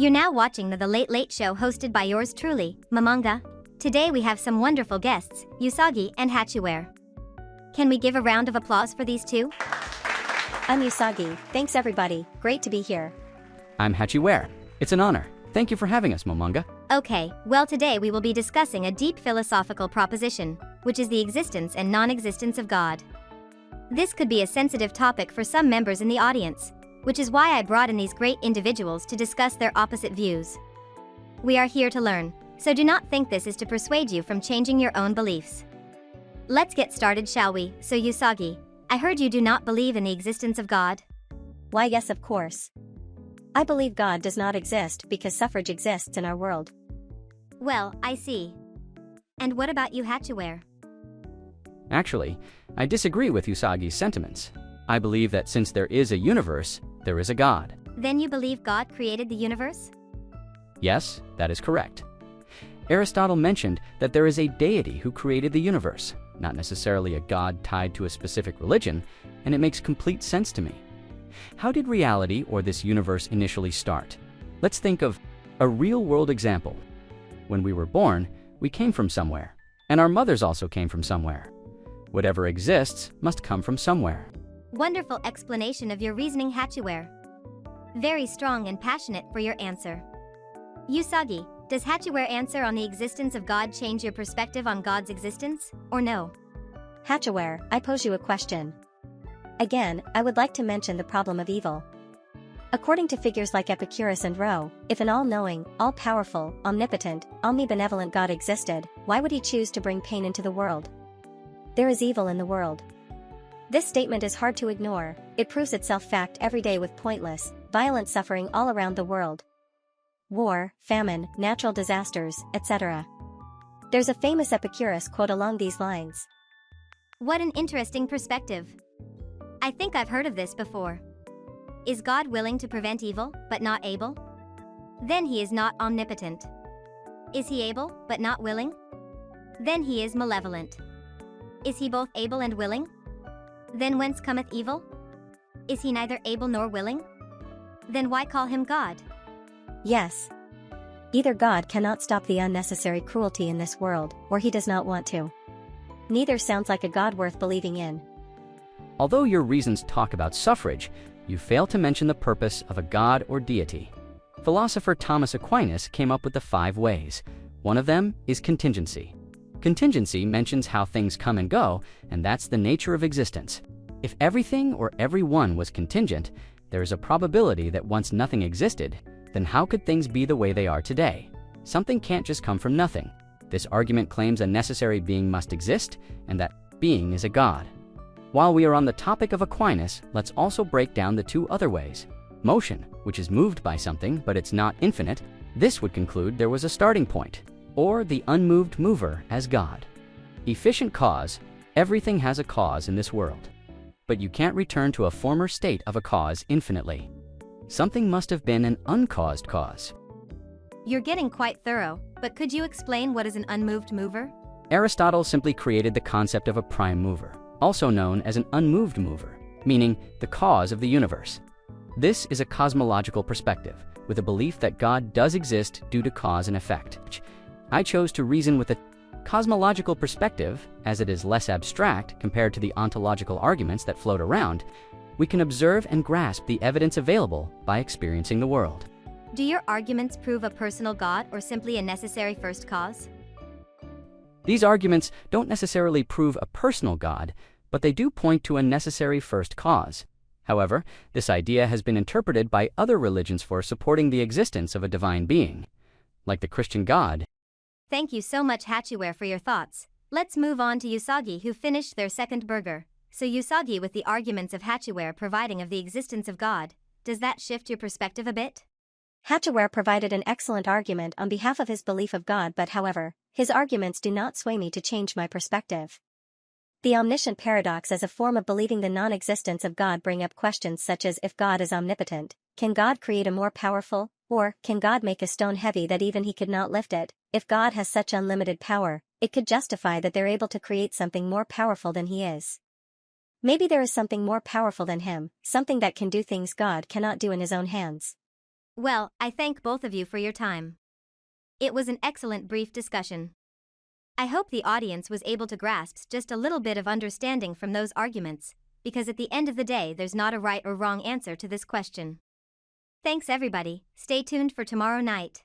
You're now watching the Late Late Show hosted by yours truly, Momonga. Today we have some wonderful guests, Usagi and Hachiware. Can we give a round of applause for these two? I'm Usagi, thanks everybody, great to be here. I'm Hachiware. It's an honor. Thank you for having us, Momonga. Okay, well today we will be discussing a deep philosophical proposition, which is the existence and non-existence of God. This could be a sensitive topic for some members in the audience, which is why I brought in these great individuals to discuss their opposite views. We are here to learn, so do not think this is to persuade you from changing your own beliefs. Let's get started, shall we? So Usagi, I heard you do not believe in the existence of God. Why, yes, of course. I believe God does not exist because suffrage exists in our world. Well, I see. And what about you, Hachiware? Actually, I disagree with Usagi's sentiments. I believe that since there is a universe, there is a God. Then you believe God created the universe? Yes, that is correct. Aristotle mentioned that there is a deity who created the universe, not necessarily a God tied to a specific religion, and it makes complete sense to me. How did reality or this universe initially start? Let's think of a real-world example. When we were born, we came from somewhere, and our mothers also came from somewhere. Whatever exists must come from somewhere. Wonderful explanation of your reasoning, Hachiware. Very strong and passionate for your answer. Usagi, does Hachiware answer on the existence of God change your perspective on God's existence, or no? Hachiware, I pose you a question. Again, I would like to mention the problem of evil. According to figures like Epicurus and Roe, if an all-knowing, all-powerful, omnipotent, omnibenevolent God existed, why would he choose to bring pain into the world? There is evil in the world. This statement is hard to ignore. It proves itself fact every day with pointless, violent suffering all around the world. War, famine, natural disasters, etc. There's a famous Epicurus quote along these lines. What an interesting perspective. I think I've heard of this before. Is God willing to prevent evil, but not able? Then he is not omnipotent. Is he able, but not willing? Then he is malevolent. Is he both able and willing? Then whence cometh evil? Is he neither able nor willing? Then why call him God? Yes. Either God cannot stop the unnecessary cruelty in this world, or he does not want to. Neither sounds like a God worth believing in. Although your reasons talk about suffrage, you fail to mention the purpose of a God or deity. Philosopher Thomas Aquinas came up with the 5 ways. One of them is contingency. Contingency mentions how things come and go, and that's the nature of existence. If everything or everyone was contingent, there is a probability that once nothing existed, then how could things be the way they are today? Something can't just come from nothing. This argument claims a necessary being must exist, and that being is a God. While we are on the topic of Aquinas, let's also break down the 2 other ways. Motion, which is moved by something, but it's not infinite. This would conclude there was a starting point, or the unmoved mover as God. Efficient cause, everything has a cause in this world. But you can't return to a former state of a cause infinitely. Something must have been an uncaused cause. You're getting quite thorough, but could you explain what is an unmoved mover? Aristotle simply created the concept of a prime mover, also known as an unmoved mover, meaning the cause of the universe. This is a cosmological perspective, with a belief that God does exist due to cause and effect. I chose to reason with a cosmological perspective, as it is less abstract compared to the ontological arguments that float around. We can observe and grasp the evidence available by experiencing the world. Do your arguments prove a personal God or simply a necessary first cause? These arguments don't necessarily prove a personal God, but they do point to a necessary first cause. However, this idea has been interpreted by other religions for supporting the existence of a divine being, like the Christian God. Thank you so much, Hachiware, for your thoughts. Let's move on to Usagi, who finished their second burger. So Usagi, with the arguments of Hachiware providing of the existence of God, does that shift your perspective a bit? Hachiware provided an excellent argument on behalf of his belief of God, but however, his arguments do not sway me to change my perspective. The omniscient paradox as a form of believing the non-existence of God bring up questions such as if God is omnipotent, can God create a more powerful, or can God make a stone heavy that even he could not lift it? If God has such unlimited power, it could justify that they're able to create something more powerful than he is. Maybe there is something more powerful than him, something that can do things God cannot do in his own hands. Well, I thank both of you for your time. It was an excellent brief discussion. I hope the audience was able to grasp just a little bit of understanding from those arguments, because at the end of the day there's not a right or wrong answer to this question. Thanks everybody, stay tuned for tomorrow night.